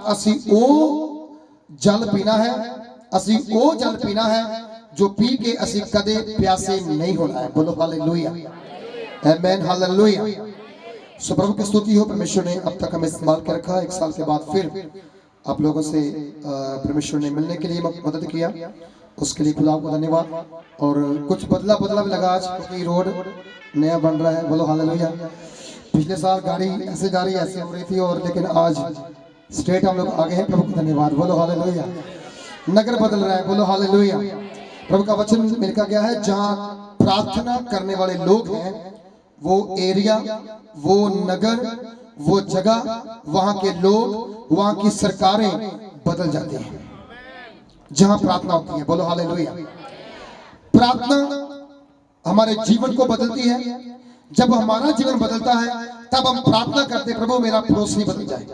असी ओ जल पीना है, असी ओ जल पीना है जो पी के असी कदे प्यासे नहीं होना है। बोलो हालेलुया, आमीन, हालेलुया। सो प्रभु की स्तुति हो, परमेश्वर ने अब तक हमें संभाल के रखा। एक साल के बाद फिर आप लोगों से परमेश्वर ने मिलने के लिए मदद किया, उसके लिए खुदा को धन्यवाद। और कुछ बदला भी लगा आज, क्योंकि रोड नया बन रहा है। बोलो हालेलुया। पिछले साल गाड़ी ऐसे जा रही ऐसे हो रही थी, और लेकिन आज स्ट्रेट हम लोग आगे हैं। प्रभु को धन्यवाद। बोलो हालेलुया। नगर बदल रहा है। बोलो हालेलुया। प्रभु का वचन मिलकर गया है, जहां प्रार्थना करने वाले लोग हैं वो एरिया, वो नगर, वो जगह, वहां के लोग, वहां की सरकारें बदल जाती हैं जहां प्रार्थना होती है। बोलो हालेलुया। प्रार्थना हमारे जीवन को बदलती है। जब हमारा जीवन बदलता है तब हम प्रार्थना करते, प्रभु मेरा पड़ोसी बदल जाए।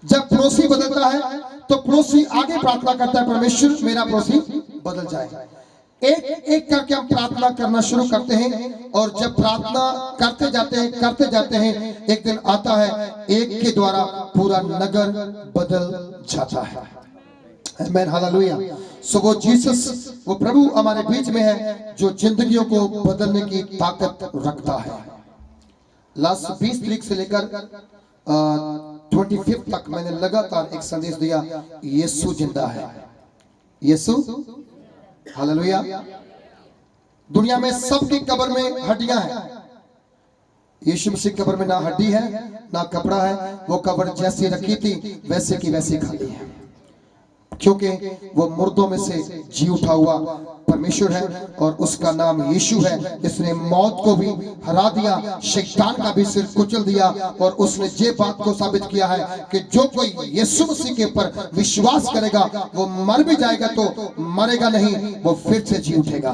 जब पड़ोसी बदलता है तो पड़ोसी आगे प्रार्थना करता है, परमेश्वर मेरा पड़ोसी बदल जाए। एक एक करके हम प्रार्थना करना शुरू करते हैं, और जब प्रार्थना करते जाते हैं एक दिन आता है एक के द्वारा पूरा नगर बदल जाता है। आमीन, हालेलुया। सो वो जीसस, वो प्रभु हमारे बीच में है जो जिंदगियों को बदलने की ताकत रखता है। लास्ट 20 तारीख से लेकर 25 तक मैंने लगातार एक संदेश दिया, यीशु जिंदा है, यीशु, हालेलुया। दुनिया में सबकी कब्र में हड्डियां हैं, यीशु मसीह कब्र में ना हड्डी है ना कपड़ा है। वो कब्र जैसी रखी थी वैसे की वैसी खाली है, क्योंकि वो मुर्दों में से जी उठा हुआ परमेश्वर है, और उसका नाम यीशु है। इसने मौत को भी हरा दिया, शैतान का भी सिर कुचल दिया, और उसने ये बात को साबित किया है कि जो कोई यीशु मसीह के ऊपर विश्वास करेगा वो मर भी जाएगा तो मरेगा नहीं, वो फिर से जी उठेगा।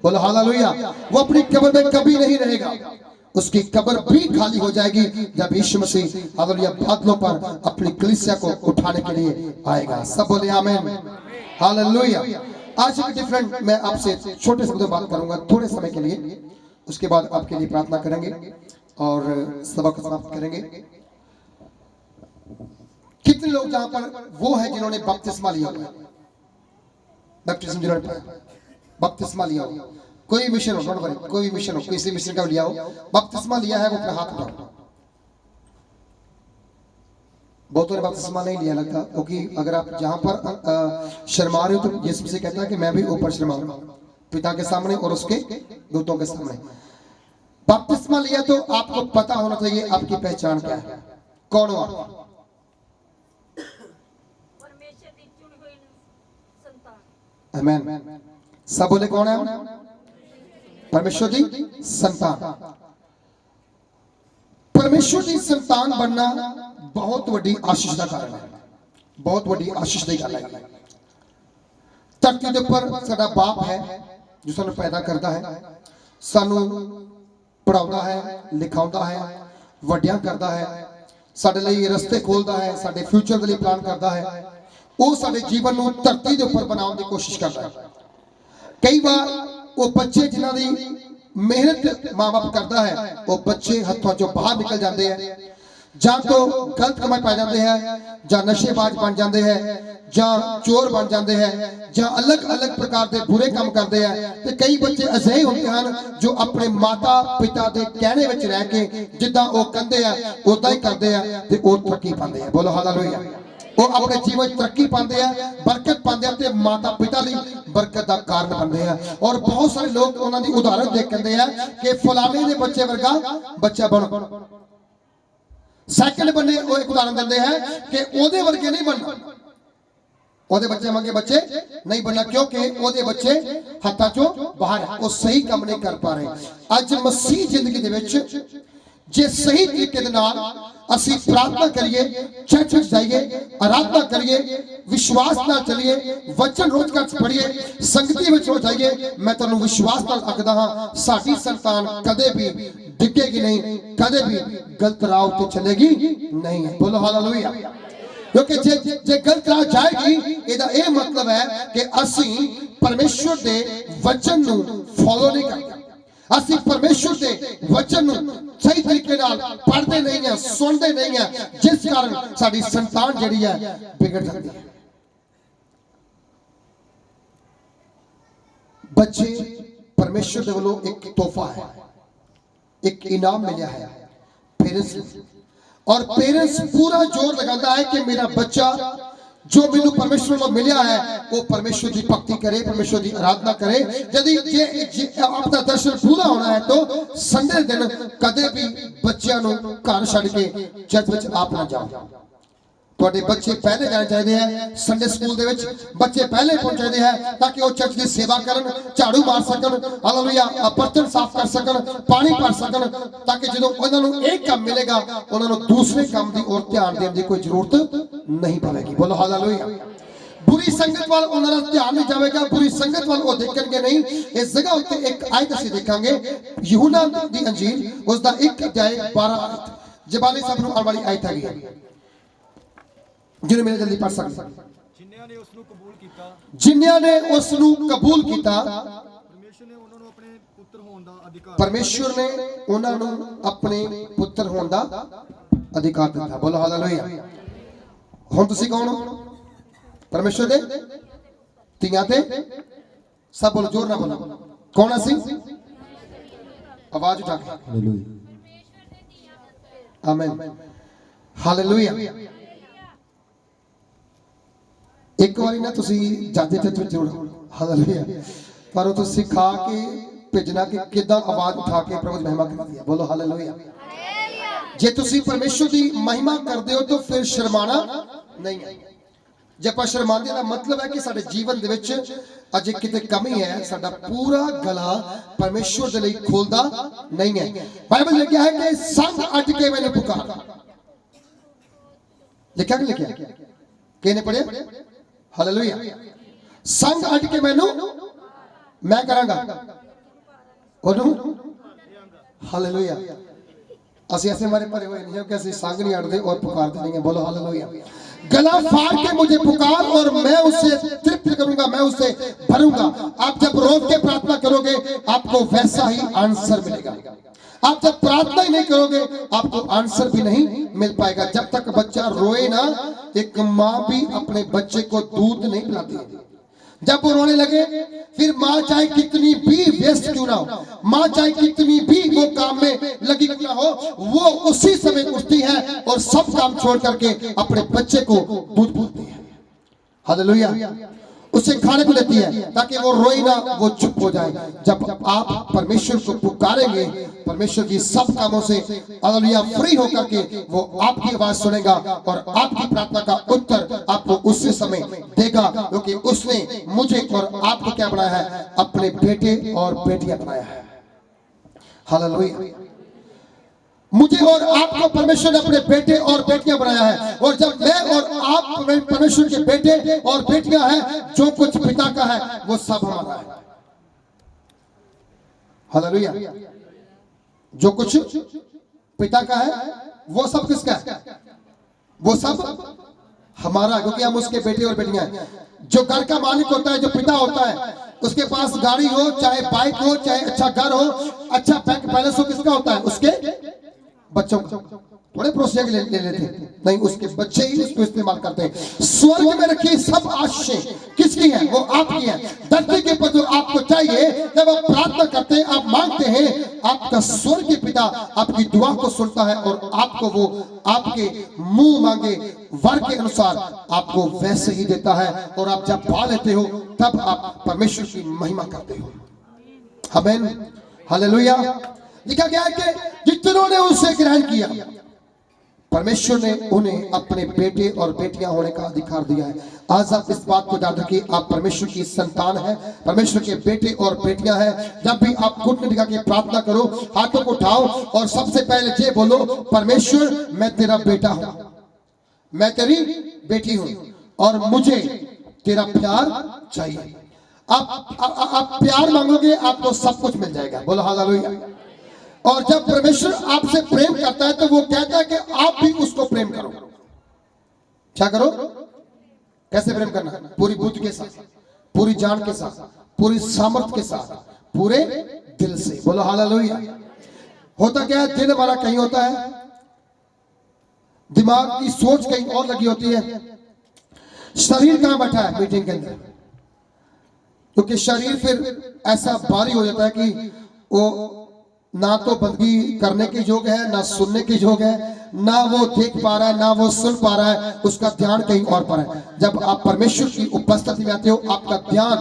बोलो हालेलुया। वो अपनी कब्र में कभी नहीं रहेगा, उसकी कब्र भी खाली हो जाएगी जब यीशु मसीह हालेलुया बादलों पर अपनी कलीसिया को उठाने के लिए आएगा। सब बोले आमीन, हालेलुया। आज एक डिफरेंट, मैं आपसे छोटे शब्दों में बात करूंगा थोड़े समय के लिए, उसके बाद आपके लिए प्रार्थना करेंगे और सभा को समाप्त करेंगे। कितने लोग जहां पर वो है जिन्होंने बपतिस्मा लिया हुआ है, बपतिस्मा जिन्होंने बपतिस्मा लिया हुआ, कोई मिशन हो, डोंट वरी, कोई मिशन हो, किसी मिशन का लिया हो, बपतिस्मा लिया है, वो अपना हाथ उठाओ। बहुतों ने बपतिस्मा नहीं लिया लगता, क्योंकि अगर आप जहां पर शर्मा रहे हो तो यीशु मसीह कहता है कि मैं भी ऊपर शर्माऊंगा पिता के सामने और उसके दूतों के सामने। बपतिस्मा लिया तो आपको पता होना चाहिए आपकी पहचान क्या है, कौन हो आप। आमीन। सब बोले कौन है? परमेश्वर की संतान। परमेश्वर की संतान बनना बहुत बड़ी आशीष का कारण है, बहुत बड़ी आशीष की गल है। धरती के ऊपर साडा बाप है जो सानू पैदा करता है, सानू पढ़ाता है, लिखाता है, वड्डियां करता है, साडे लिए रस्ते खोलता है, साडे फ्यूचर के लिए प्लान करता है। वो साडे जीवन को धरती के ऊपर बनाने की कोशिश करता है। कई बार वो बच्चे जिन्हों की मेहनत मां बाप करता है, वो बच्चे हथों चो बाहर निकल जाते हैं, ਜਾਂ तो गलत कमाई पा जाते हैं, ਜਾਂ नशेबाज बन जाते हैं, ਜਾਂ चोर बन जाते हैं, ਜਾਂ अलग अलग प्रकार के बुरे काम करते हैं। तो कई बच्चे अजिहे होते हैं जो अपने माता पिता के कहने में रह के जिदा वो कहते हैं उदा ही करते हैं तो वो तरक्की पाते हैं। बोलो हालेलुया। वो अपने जीवन तरक्की पाते हैं, बरकत पाते हैं, माता पिता की बरकत का कारण बनते हैं। और बहुत सारे लोग उन्होंने उदाहरण देख कहते हैं कि फलाने के बच्चे वर्गा बच्चा बनो। सैकंड बने वो एक उदाहरण देते हैं कि ओदे वर्गे नहीं बनना, ओदे बच्चे मंगे बच्चे नहीं बनना, क्योंकि ओदे बच्चे हत्था चो बाहर है, वो सही काम नहीं कर पा रहे। अज मसीह जिंदगी दे विच जे सही तरीके दे नाल असी प्रार्थना करिए, चर्च जाइए, आराधना करिए, विश्वास नाल चलिए, वचन रोज कर पढ़िए, संगति में हो जाइए, मैं तुहानू विश्वास नाल आखदा हां साडी संतान कदे भी डिगेगी नहीं, कदे भी गलत राह ते चलेगी नहीं। बोलो हालेलुया। क्योंकि जे गलत राह जाएगी ਇਹਦਾ ਇਹ मतलब है कि असी परमेश्वर दे वचन नू फॉलो नहीं करते। ਅਸੀਂ परमेश्वर के वचन सही तरीके नाल पढ़ते नहीं है, सुनते नहीं है, जिस कारण साडी संतान जिहड़ी है बिगड़ जाती है। बच्चे परमेश्वर के वालों एक तोहफा है, एक इनाम मिला है पेरेंट्स, और पेरेंट्स पूरा जोर लगाता है कि मेरा बच्चा जो मैनू परमेश्वर को मिला है वो परमेश्वर की भक्ति करे, परमेश्वर की आराधना करे। यदि अपना दर्शन पूरा होना है तो संडे दिन कदे भी बच्चों को घर छड़ के चर्च में आप ना जाओ। ਤੁਹਾਡੇ ਬੱਚੇ ਪਹਿਲੇ ਜਾਣੇ ਚਾਹੀਦੇ ਹੈ, ਸੰਡੇ ਸਕੂਲ ਦੇ ਵਿੱਚ ਬੱਚੇ ਪਹਿਲੇ ਪਹੁੰਚ ਚਾਹੀਦੇ ਹੈ ताकि वो चर्च की सेवा करन, झाड़ू मार सकन, हालेलुया, बर्तन साफ कर सकन, पानी भर सकन, ताकि जो उन्हां नूं एक काम मिलेगा उन्हां नूं दूसरे काम की ओर ध्यान देने की कोई जरूरत नहीं पवेगी। बोलो हालेलुया। बुरी संगत वाल उन्हां दा ध्यान नहीं जाएगा, बुरी संगत वाल वो देखणगे नहीं। इस जगह उत्ते एक आयत असीं देखांगे, यूहन्ना दी अंजील उसका 1 अध्याय 12 आयत, जबानी साहब नूं आउण वाली आयत हैगी, जिन्हें मेरे जल्दी पढ़ सकते। जिन्नियां ने उसनूं कबूल कीता, जिन्नियां ने उसनूं कबूल कीता, परमेश्वर ने उन्हां नूं अपने पुत्र होण दा अधिकार, परमेश्वर ने उन्हां नूं अपने पुत्र होण दा अधिकार दिता। बोलो हालेलुया। हुण तुसीं कौन हो? परमेश्वर दे धीआं ते सब बोलो, जोर ना बोलो, कौन असीं? आवाज उठा के हालेलुया, आमीन, हालेलुया। एक बारी ना तुसी जाते थे जरूर हालेलुया, पर वो सिखा के भेजना कि किदा आवाज उठा के प्रभु की महिमा करनी है। बोलो हालेलुया। जे तुसी परमेश्वर की महिमा करते हो तो फिर शर्माना नहीं है। जे आप शर्माते का मतलब है कि साडे जीवन दे विच अजे किते कमी है, साडा पूरा गला परमेश्वर दे लई खोलदा नहीं है। बाइबल लिखा है कि संग अट के मैंने पुकारा, लिखा कि लिखा किने पढ़िया? हालेलुया। संग अट के मैनू मैं करांगा ओनू, हालेलुया। असि ऐसे मारे भरे हुए नहीं कि असि संग नहीं अटते और पुकारते नहीं है। बोलो हालेलुया। गला फाड़ के मुझे पुकार और मैं उसे तृप्त करूंगा, मैं उसे भरूंगा। आप जब रोक के प्रार्थना करोगे आपको वैसा ही आंसर मिलेगा। आप जब प्रार्थना ही नहीं करोगे आपको आंसर भी नहीं मिल पाएगा। जब तक बच्चा रोए ना, एक माँ भी अपने बच्चे को दूध नहीं पिलाती। जब वो रोने लगे फिर माँ चाहे कितनी भी व्यस्त क्यों ना हो, माँ चाहे कितनी भी वो काम में लगी क्यों ना हो, वो उसी समय उठती है और सब काम छोड़ करके अपने बच्चे को दूध पिलाती है। हालेलुया। उसे खाने को लेती है ताकि वो रोए ना, वो चुप हो जाए। जब आप परमेश्वर को पुकारेंगे परमेश्वर की सब कामों से हालेलुया फ्री होकर के वो आपकी आवाज सुनेगा और आपकी प्रार्थना का उत्तर आपको उसी समय देगा, क्योंकि उसने मुझे और आपको क्या बनाया है? अपने बेटे और बेटियां बनाया है। हालेलुया। मुझे और आपको परमेश्वर ने अपने बेटे और बेटियां बनाया है, और जब मैं और आप परमेश्वर के बेटे और बेटियां हैं, जो कुछ पिता का है वो सब हमारा है। हालेलुया। जो कुछ पिता का है वो सब किसका है? वो सब हमारा, क्योंकि हम उसके बेटे और बेटियां हैं। जो घर का मालिक होता है, जो पिता होता है, उसके पास गाड़ी हो, चाहे बाइक हो, चाहे अच्छा घर हो, अच्छा बैंक बैलेंस हो, किसका होता है? उसके बच्चों का। थोड़े पड़ोसियों के ले लेते नहीं, उसके बच्चे ही उसको इस्तेमाल करते हैं। स्वर्ग में रखी सब आशीष किसकी है? वो आपकी है। धरती के ऊपर जो आपको चाहिए, जब आप प्रार्थना करते हैं, आप मांगते हैं, आपका स्वर्ग के पिता आपकी दुआ को सुनता है और आपको वो आपके मुंह मांगे वर के अनुसार आपको वैसे ही देता है। और आप जब पा लेते हो तब आप परमेश्वर की महिमा करते हो। आमीन, हालेलुया। लिखा गया है कि जितनों ने उसे ग्रहण किया परमेश्वर ने उन्हें अपने बेटे और बेटियां होने का अधिकार दिया है। आज आप इस बात को याद रखिए, आप परमेश्वर की संतान है, परमेश्वर के बेटे और बेटियां हैं। जब भी आप घुटने टिका के प्रार्थना करो, हाथों को उठाओ और सबसे पहले ये बोलो, परमेश्वर मैं तेरा बेटा हूं, मैं तेरी बेटी हूं और मुझे तेरा प्यार चाहिए। आप प्यार मांगोगे आपको सब कुछ मिल जाएगा। बोलो हालेलुया। और जब परमेश्वर आपसे प्रेम करता है तो वो कहता है कि आप भी उसको प्रेम करो। क्या करो? कैसे प्रेम करना? पूरी बुद्धि के साथ, पूरी जान के साथ, पूरी सामर्थ के साथ, पूरे दिल से। बोलो हालेलुया। होता क्या है, दिल हमारा कहीं होता है, दिमाग की सोच कहीं और लगी होती है, शरीर कहां बैठा है मीटिंग के अंदर। क्योंकि शरीर फिर ऐसा भारी हो जाता है कि वो ना तो बंदगी करने के योग है, ना सुनने के योग है, ना वो देख पा रहा है, ना वो सुन पा रहा है, उसका ध्यान कहीं और पर है। जब आप परमेश्वर की उपस्थिति में आते हो, आपका ध्यान,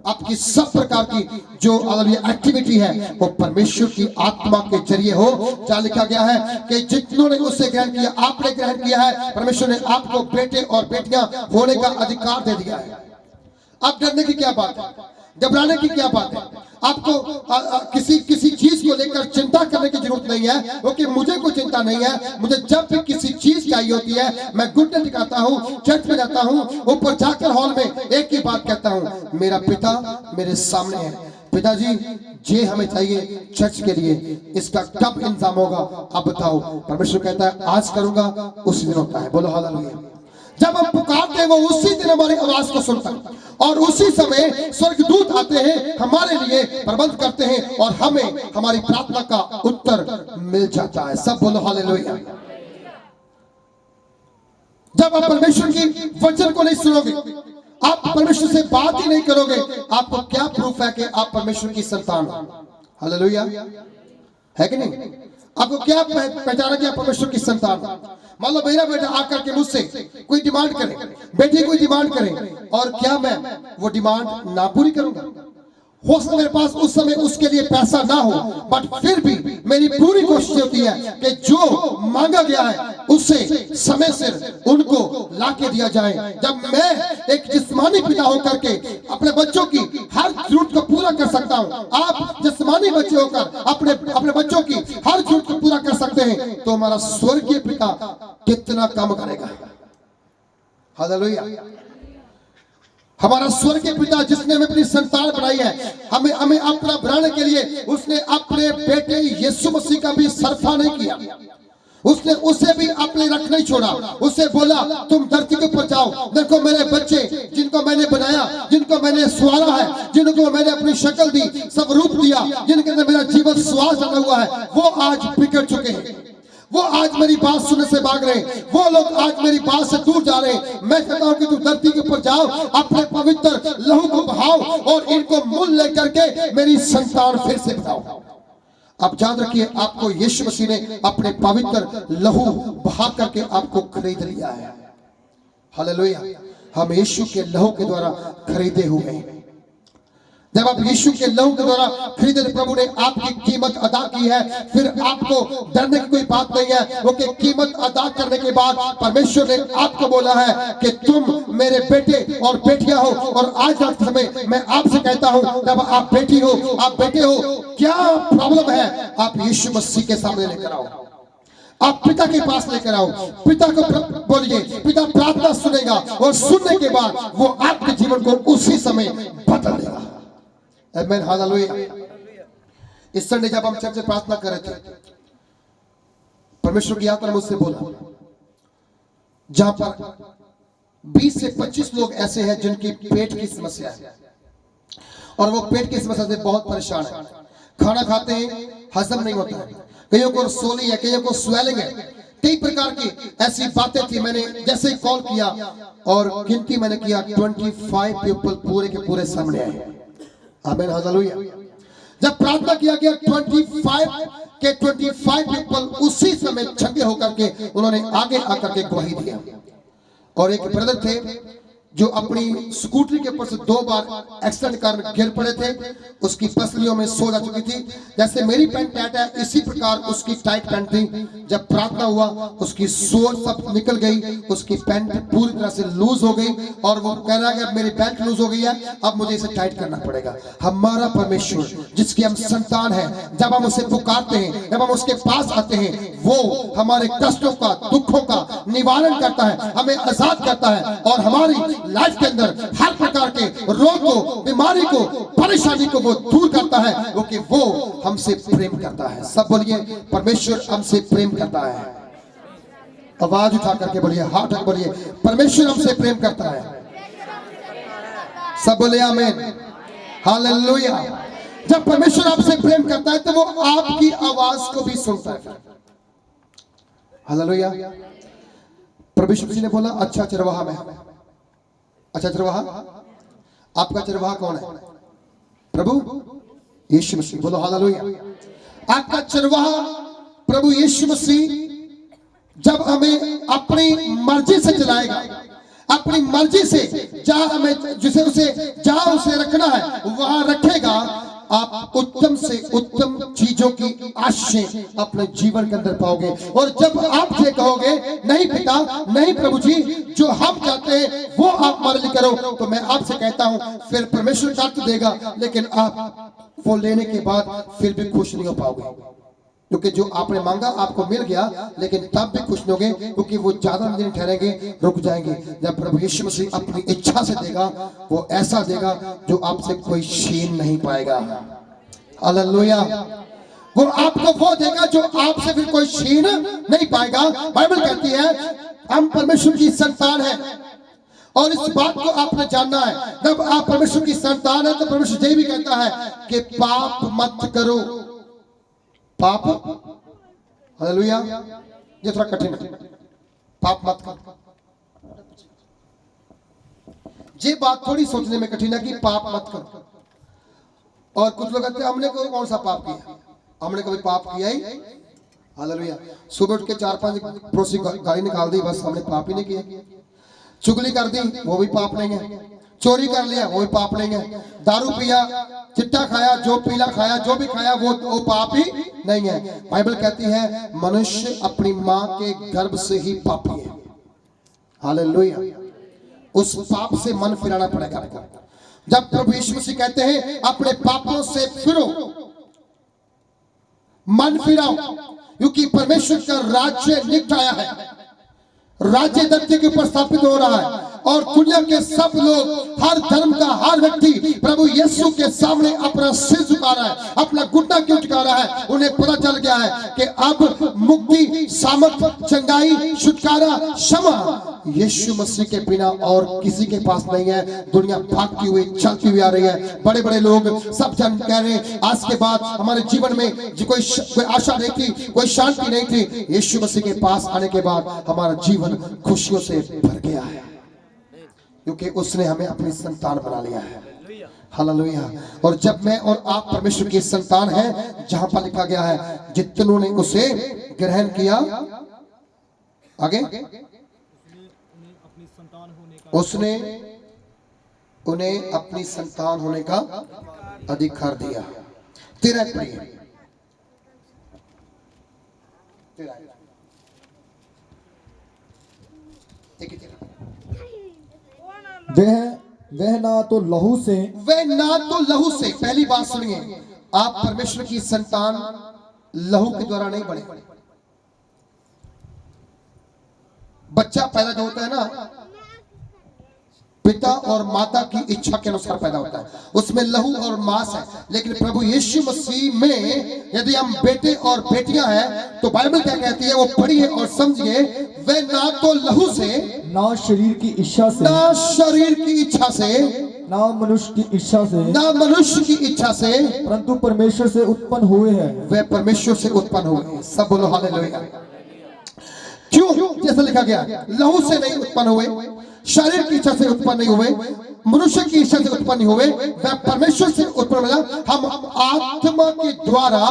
आपकी सब प्रकार की जो अगर ये एक्टिविटी है वो परमेश्वर की आत्मा के जरिए हो। जहां लिखा गया है कि जितनों ने उससे ग्रहण किया, आपने ग्रहण किया है, परमेश्वर ने आपको बेटे और बेटियां होने का अधिकार दे दिया है। अब डरने की क्या बात है, घबराने की क्या बात है, आपको किसी चीज को लेकर चिंता करने की जरूरत नहीं है, क्योंकि मुझे कोई चिंता नहीं है। मुझे जब भी किसी चीज चाहिए होती है, मैं घुटने टिकाता हूँ, चर्च में जाता हूँ, ऊपर जाकर हॉल में एक ही बात कहता हूँ, मेरा पिता मेरे सामने है, पिताजी जे हमें चाहिए चर्च के लिए, इसका कब इंतजाम होगा आप बताओ। परमेश्वर कहता है आज करूंगा, उसी दिन होता है। बोलो हालेलुया। जब हम पुकारते हैं वो उसी दिन हमारी आवाज को सुनता है, और उसी समय स्वर्गदूत आते हैं, हमारे लिए प्रबंध करते हैं, और हमें हमारी प्रार्थना का उत्तर मिल जाता है। सब बोलो हालेलुया। जब आप परमेश्वर की वचन को नहीं सुनोगे, आप परमेश्वर से बात ही नहीं करोगे, आपको क्या प्रूफ है कि आप परमेश्वर की संतान हो? हालेलुया है कि नहीं? आपको क्या पहचाना कि आप परमेश्वर की संतान हो? मान लो मेरा बेटा आकर के मुझसे कोई डिमांड करे, बेटी कोई डिमांड करे, और क्या मैं वो डिमांड ना पूरी करूंगा? हो सकता मेरे पास उस समय उसके लिए पैसा ना हो, बट फिर भी मेरी पूरी कोशिश होती है कि जो मांगा गया है उससे समय सिर उनको लाके दिया जाए। जब मैं एक जिस्मानी पिता होकर के अपने बच्चों की हर जरूरत को पूरा कर सकता हूँ, आप जिस्मानी बच्चे होकर अपने बच्चों की हर जरूरत को पूरा कर सकते हैं, तो हमारा स्वर्गीय पिता कितना काम करेगा। हालेलुया। हमारा स्वर्गीय पिता जिसने हमें अपनी संतान बनाई है, हमें अपना बनाने के लिए उसने अपने बेटे यीशु मसीह का भी सरफा नहीं किया, उसने उसे भी अपने रख नहीं छोड़ा। उसे बोला तुम धरती के ऊपर जाओ, देखो मेरे बच्चे जिनको मैंने बनाया, जिनको मैंने सवारा है, जिनको मैंने अपनी शक्ल दी, सब रूप दिया, जिनके अंदर मेरा जीवन श्वास डाला हुआ है, वो आज बिगड़ चुके हैं, वो आज मेरी बात सुनने से भाग रहे हैं, वो लोग आज मेरी बात से दूर जा रहे हैं। मैं कहता हूं कि तुम धरती के ऊपर जाओ, अपने पवित्र लहू को बहाओ, और इनको मूल लेकर के मेरी संतान फिर से बनाओ। आप याद रखिए, आपको यीशु मसीह ने अपने पवित्र लहू बहा करके आपको खरीद लिया है। हालेलुया। हम यीशु के लहू के द्वारा खरीदे हुए हैं। जब आप यीशु के लहू के द्वारा खरीदे, प्रभु ने आपकी कीमत अदा की है, फिर आपको डरने की कोई बात नहीं है, क्योंकि कीमत अदा करने के बाद परमेश्वर ने आपको बोला है कि तुम मेरे बेटे और बेटियां हो। और आज रात के समय मैं आपसे कहता हूं, जब आप बेटी हो, आप बेटे हो, क्या प्रॉब्लम है, आप यीशु मसीह के सामने लेकर आओ, आप पिता के पास लेकर आओ, पिता को बोलिए, पिता प्रार्थना सुनेगा, और सुनने के बाद वो आपके जीवन को उसी समय बदल देगा। आमीन हालेलुया। इस संडे जब हम चर्च में प्रार्थना कर रहे थे, परमेश्वर की आत्मा ने मुझसे बोला, जहां पर 20 से 25 लोग ऐसे हैं जिनकी पेट की समस्या है, और वो पेट की समस्या से बहुत परेशान है, खाना खाते हैं हजम नहीं होता है, कईयों को रसोली है, कईयों को स्वेलिंग है, कई प्रकार की ऐसी बातें थी। मैंने जैसे ही कॉल किया और गिनती मैंने किया, 25 पीपल पूरे के पूरे सामने आए। आमीन हालेलुया। जब प्रार्थना किया गया, 25 पीपल उसी समय छंगे होकर के उन्होंने आगे आकर के गवाही दिया। और एक ब्रदर थे जो अपनी स्कूटरी के ऊपर से 2 बार एक्सीडेंट कारण गिर पड़े थे, उसकी पसलियों में सोज आ चुकी थी। जैसे मेरी पैंट टाइट है, इसी प्रकार उसकी टाइट पैंट थी। जब प्रार्थना हुआ, उसकी सोज सब निकल गई, उसकी पैंट पूरी तरह से लूज हो गई, और वो कह रहा है कि मेरी पैंट लूज हो गई है, अब मुझे इसे टाइट करना पड़ेगा। हमारा परमेश्वर जिसकी हम संतान है, जब हम उसे पुकारते हैं, जब हम उसके पास आते हैं, वो हमारे कष्टों का, दुखों का निवारण करता है, हमें आजाद करता है, और हमारी लाइफ के अंदर हर प्रकार के रोग को, बीमारी को, परेशानी को वो दूर करता है, क्योंकि वो हमसे प्रेम करता है। सब बोलिए, परमेश्वर हमसे प्रेम करता है। आवाज उठा करके बोलिए, हाथ उठा बोलिए, परमेश्वर हमसे प्रेम करता है। सब बोले आमीन हालेलुया। जब परमेश्वर आपसे प्रेम करता है तो वो आपकी आवाज को भी सुनता है। हालेलुया। प्रभु यीशु मसीह ने बोला अच्छा चरवाहा मैं। अच्छा चरवाहा, आपका चरवाहा कौन है? प्रभु यीशु मसीह। बोलो हालेलुया। आपका चरवाहा प्रभु यीशु मसीह जब हमें अपनी मर्जी से चलाएगा, अपनी मर्जी से जहां हमें जिसे उसे जहां उसे रखना है वहां रखेगा, आप उत्तम से उत्तम चीजों की आशीष अपने जीवन के अंदर पाओगे। और जब आप ये कहोगे नहीं पिता, नहीं प्रभु जी, जो हम चाहते हैं वो आप हमारे लिए करो, तो मैं आपसे कहता हूं फिर परमेश्वर कर तो देगा, लेकिन आप वो लेने के बाद फिर भी खुश नहीं हो पाओगे, क्योंकि जो आपने मांगा आपको मिल गया, लेकिन तब भी खुश नहीं होगे, क्योंकि वो ज्यादा दिन ठहरेंगे, रुक जाएंगे। जब प्रभु यीशु मसीह अपनी इच्छा से देगा, वो ऐसा देगा जो आपसे कोई छीन नहीं पाएगा। हालेलुया। वो आपको वो देगा जो आपसे फिर कोई छीन नहीं पाएगा। बाइबल कहती है हम परमेश्वर की संतान है, और इस बात को आपने जानना है। जब आप परमेश्वर की संतान है तो परमेश्वर ये भी कहता है कि पाप मत करो। पाप, हालेलुया, ये थोड़ा कठिन है। पाप मत करो, ये बात थोड़ी सोचने में कठिन है कि पाप मत करो। और कुछ लोग कहते हैं हमने कौन सा पाप किया, हमने कभी पाप किया ही। हालेलुया। सुबह उठ के 4-5 पड़ोसी गाली निकाल दी, बस हमने पाप ही नहीं किया। चुगली कर दी, वो भी पाप नहीं है। चोरी कर लिया, वो भी पाप नहीं है। दारू पिया, चिट्टा खाया, जो पीला खाया, जो भी खाया वो पाप ही नहीं है। बाइबल कहती है मनुष्य अपनी मां के गर्भ से ही पापी है। हालेलुया। उस पाप से मन फिराना पड़ेगा आपको। जब प्रभु यीशु मसीह कहते हैं अपने पापों से फिरो, मन फिराओ, क्योंकि परमेश्वर का राज्य निकट आया है। राज्य धरती के ऊपर स्थापित हो रहा है, और दुनिया के सब लोग, हर धर्म का हर व्यक्ति प्रभु यीशु के सामने अपना सिर झुका रहा है, अपना घुटना क्यों झुका रहा है? उन्हें पता चल गया है कि अब मुक्ति, सामर्थ, चंगाई, छुटकारा, क्षमा यीशु मसीह के बिना और किसी के पास नहीं है। दुनिया भागती हुई चलती हुई आ रही है। बड़े बड़े लोग सब जन कह रहे हैं आज के बाद हमारे जीवन में कोई आशा नहीं थी, कोई शांति नहीं थी। यीशु मसीह के पास आने के बाद हमारा जीवन खुशियों से भर गया है, क्योंकि उसने हमें अपनी संतान बना लिया है। हालेलुया। और जब मैं और आप परमेश्वर की संतान हैं, जहां पर लिखा गया है जितनों ने उसे ग्रहण किया, आगे उसने उन्हें अपनी संतान होने का अधिकार दिया। तेरा प्रिय वह ना तो लहू से, वह ना तो लहू से, पहली बात सुनिए, आप परमेश्वर की संतान लहू के द्वारा नहीं बने। बच्चा पैदा जो होता है ना, पिता और माता की इच्छा के अनुसार पैदा होता है, उसमें लहू और मांस है। लेकिन प्रभु यीशु मसीह में यदि हम बेटे और बेटियां हैं तो बाइबल क्या कहती है, वो पढ़िए और समझिए। वह ना तो लहू से, ना शरीर की इच्छा से, ना शरीर की इच्छा से, ना मनुष्य की इच्छा से, ना मनुष्य की इच्छा से, परंतु परमेश्वर से उत्पन्न हुए हैं। वह परमेश्वर से उत्पन्न हुए। सब बोलो हालेलुया। क्यों? जैसा लिखा गया, लहू से नहीं उत्पन्न हुए, शरीर की इच्छा से उत्पन्न नहीं हुए, मनुष्य की इच्छा से उत्पन्न नहीं हुए, वह परमेश्वर से उत्पन्न हुआ। हम आत्मा के द्वारा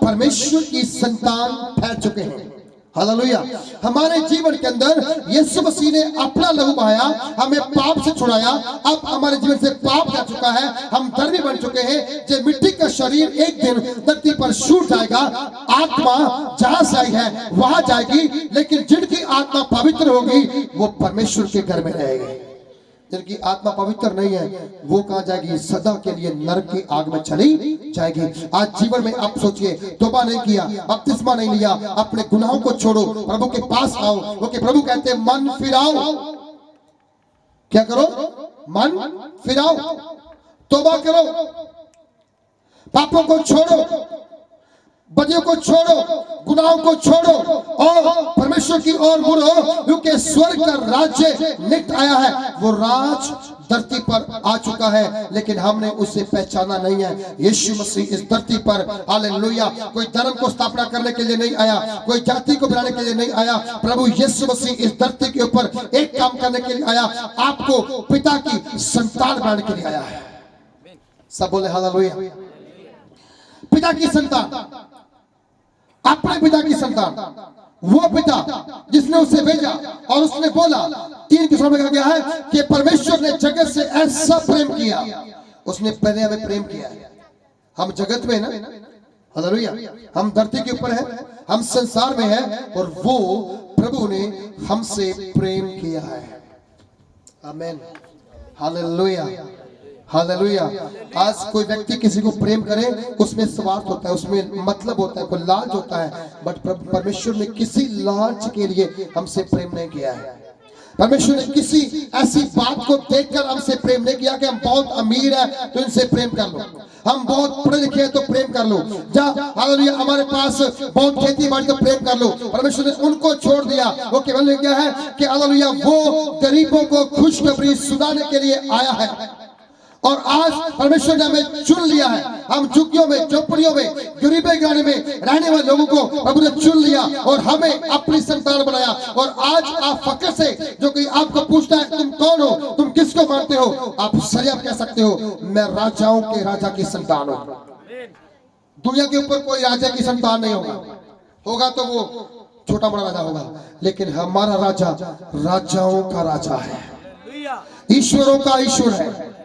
परमेश्वर की संतान ठहर चुके हैं। हालेलुया। हमारे जीवन के अंदर यीशु मसीह ने अपना लहू बहाया, हमें पाप से छुड़ाया। अब हमारे जीवन से पाप जा चुका है, हम धर्मी बन चुके हैं। जो मिट्टी का शरीर एक दिन धरती पर छूट जाएगा, आत्मा जहां से आई है वहां जाएगी, लेकिन जिनकी आत्मा पवित्र होगी वो परमेश्वर के घर में रहेगी। जिनकी आत्मा पवित्र नहीं है वो कहां जाएगी? सदा के लिए नरक की आग में चली जाएगी। आज जीवन में आप सोचिए, तौबा नहीं किया, बपतिस्मा नहीं लिया, अपने गुनाहों को छोड़ो, प्रभु के पास आओ, क्योंकि प्रभु कहते हैं मन फिराओ। क्या करो? मन फिराओ, तौबा करो, पापों को छोड़ो। बदियों को छोड़ो, गुनाहों को छोड़ो और परमेश्वर की ओर मुड़ो, क्योंकि स्वर्ग का राज्य निकट आया है। वो राज धरती पर आ चुका है, लेकिन हमने उसे पहचाना नहीं है। यीशु मसीह इस धरती पर, हालेलुया, कोई धर्म को स्थापना करने के लिए नहीं आया, कोई जाति को बनाने के लिए नहीं आया। प्रभु यीशु मसीह इस धरती के ऊपर एक काम करने के लिए आया, आपको पिता की संतान बनाने के लिए आया है। सब बोले हालेलुया। पिता की संतान, अपने पिता की संतान, वो पिता जिसने उसे भेजा और उसने बोला, 3 किस्मों में कहा गया है कि परमेश्वर ने जगत से ऐसा प्रेम किया, उसने पहले हमें प्रेम किया है। हम जगत में ना, हालेलुया, हम धरती के ऊपर हैं, हम संसार में हैं, और वो प्रभु ने हमसे प्रेम किया है। आमीन, हालेलुया, हालेलुया। आज कोई व्यक्ति किसी को प्रेम करे, उसमें स्वार्थ होता है, उसमें मतलब होता है, कोई लालच होता है, बट परमेश्वर ने किसी लालच के लिए हमसे प्रेम नहीं किया है। परमेश्वर ने किसी ऐसी बात को देखकर हमसे प्रेम नहीं किया कि हम बहुत अमीर हैं तो इनसे प्रेम कर लो, हम बहुत पढ़े लिखे हैं तो प्रेम कर लो, हालेलुया, हमारे पास बहुत खेती बाड़ी तो प्रेम कर लो। परमेश्वर ने उनको छोड़ दिया। वो केवल क्या है कि हालेलुया, वो गरीबों को खुशखबरी सुनाने के लिए आया है। और आज परमेश्वर ने हमें चुन लिया है। हम झुग्गियों में, झोपड़ियों में, गरीबी गाने में रहने वाले लोगों को प्रभु ने चुन लिया और हमें अपनी संतान बनाया। और आज आप फक्र से, जो कोई आपको पूछता है तुम कौन हो, तुम किसको मानते हो, आप सरियाब कह सकते हो, मैं राजाओं के राजा की संतान हूं। दुनिया के ऊपर कोई राजा की संतान नहीं होगा तो वो छोटा बड़ा राजा होगा, लेकिन हमारा राजा राजाओं का राजा है, ईश्वरों का ईश्वर है,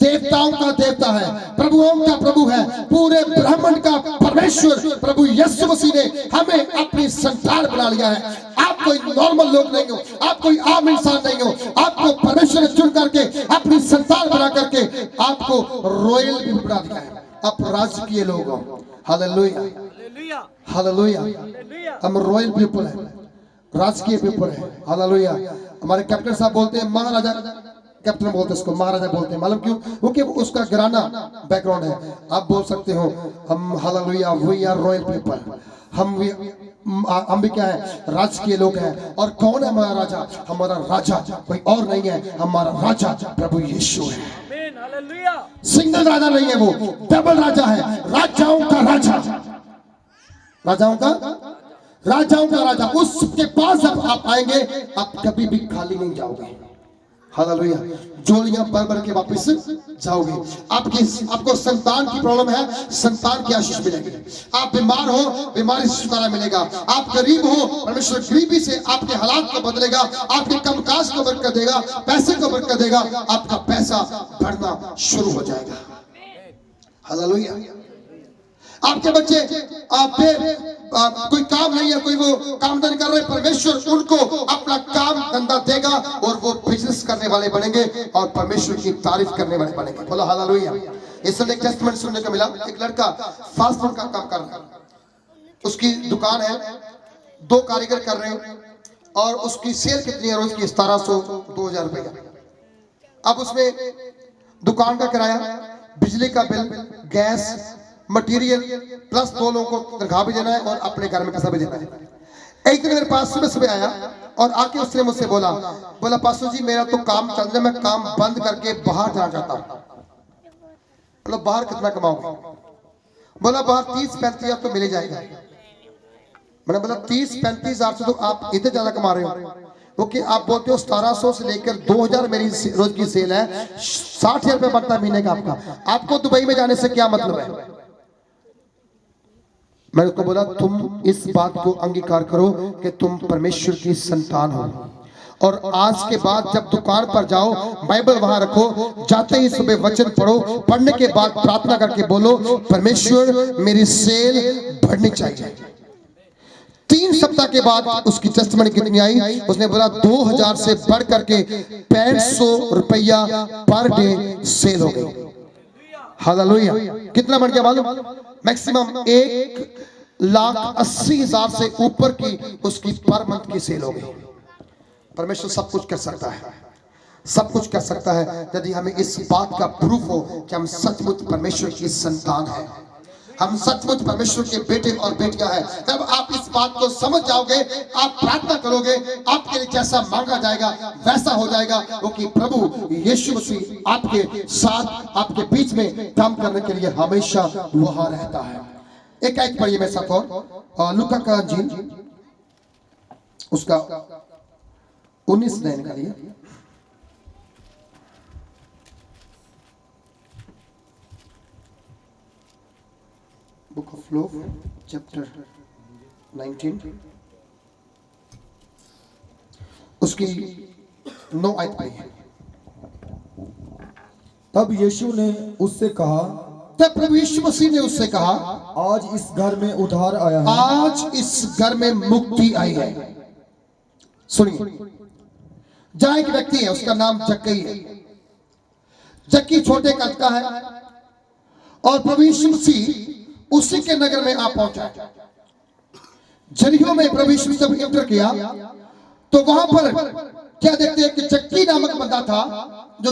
देवताओं का देवता है, प्रभुओं का प्रभु है, पूरे ब्रह्मांड का परमेश्वर प्रभु यीशु मसीह ने हमें अपनी संतान बना लिया है। आप कोई नॉर्मल लोग नहीं हो, आप कोई आम इंसान नहीं हो, आपको परमेश्वर ने चुन करके अपनी संतान बना करके आपको रॉयल भी बना दिया है। आप राजकीय लोग हो। हालेलुया, हालेलुया, हम रॉयल पीपल है, राजकीय पीपल है। हालेलुया। हमारे कैप्टन साहब बोलते हैं महाराजा, कैप्टन बोलते हैं उसको, महाराजा बोलते हैं। मालूम क्यों? क्योंकि उसका घराना बैकग्राउंड है। आप बोल सकते हो हम, hallelujah, we are royal people, हम भी क्या है, राजकीय लोग हैं। और कौन है हमारा राजा? हमारा राजा कोई और नहीं है, हमारा राजा प्रभु यीशु है। सिंगल राजा नहीं है, वो डबल राजा है, राजाओं का राजा, राजाओं का राजा। उसके पास जब आप आएंगे, आप कभी भी खाली नहीं जाओगे। हालेलुया, जोड़ियां भर भर के वापस जाओगे। आपको संतान की प्रॉब्लम है, संतान की आशीष मिलेगी। आप बीमार हो, बीमारी से छुटकारा मिलेगा। आप गरीब हो, परमेश्वर गरीबी से आपके हालात को बदलेगा, आपके कामकाज को बरकत देगा, पैसे को बरकत देगा, आपका पैसा बढ़ना शुरू हो जाएगा। हालेलुया। आपके बच्चे कोई काम नहीं है, कोई वो काम नहीं कर रहे, परमेश्वर उनको अपना काम धंधा देगा और वो बिजनेस करने वाले बनेंगे और परमेश्वर की तारीफ करने वाले बनेंगे। बोलो हालेलुया। इसलिए एक टेस्टमेंट सुनने को मिला, एक लड़का फास्ट फूड का काम कर रहा है, उसकी दुकान है, 2 कारीगर कर रहे हैं और उसकी सेल कितनी है रोज की? 1700-2000 रुपए। अब उसमें दुकान का किराया, बिजली का बिल, गैस, मटेरियल, प्लस 2 लोगों को तनख्वाह भी देना है और अपने घर में पैसा भी देना है। एक दिन मेरे पास सुबह आया और आके उसने मुझसे बोला पास्टर जी, मेरा तो काम चल रहा है, मैं काम बंद करके बाहर जाना चाहता हूँ। मतलब बाहर कितना कमाओगे? बोला बाहर 30-35 हजार तो मिल जाएगा। मैंने बोला 30-35 हजार से तो आप इतने ज्यादा कमा रहे हो, क्योंकि आप बोलते हो 1700 से लेकर 2000 मेरी रोज की सेल है, 60,000 रुपये बनता है महीने का आपका। आपको दुबई में जाने से क्या मतलब है? मैंने उसको बोला तुम इस बात को अंगीकार करो कि तुम परमेश्वर की संतान हो, और आज के बाद जब दुकान पर जाओ, बाइबल वहां रखो, जाते ही सुबह वचन पढ़ो, पढ़ने के बाद प्रार्थना करके बोलो परमेश्वर मेरी सेल बढ़नी चाहिए। 3 सप्ताह के बाद उसकी टेस्टमनी कितनी आई? उसने बोला 2000 से बढ़ करके 6500 रुपया पर डे सेल हो गई। हालेलुया। कितना बढ़ गया मालूम? मैक्सिमम 1,80,000 से ऊपर की उसकी पर मंथ की सेल हो गई। परमेश्वर सब कुछ कर सकता है, सब कुछ कर सकता है, यदि हमें इस बात का प्रूफ हो कि हम सचमुच परमेश्वर की संतान हैं। हम सचमुच परमेश्वर के बेटे और बेटियां हैं। जब आप इस बात को समझ जाओगे, आप प्रार्थना करोगे, आपके लिए जैसा मांगा जाएगा वैसा हो जाएगा, क्योंकि प्रभु यीशु मसीह आपके साथ, आपके बीच में काम करने के लिए हमेशा वहां रहता है। एक पढ़िए मेरे साथ और लूका का अंजील उसका 19 अध्याय निकालिए। बुक ऑफ लूक चैप्टर 19 उसकी 9 आयत पढ़िए। तब यीशु ने उससे कहा, तब प्रभु यीशु मसीह ने उससे कहा, आज इस घर में उद्धार आया है, आज इस घर में मुक्ति आई है। सुनिए, जहां एक व्यक्ति है, उसका नाम जक्कई है। जक्की छोटे कद का है और प्रभु यीशु मसीह उसी के नगर में आ पहुंचा। जरियो में प्रभु यीशु जब एंटर किया तो वहां पर क्या देखते हैं कि जक्की नामक बंदा था जो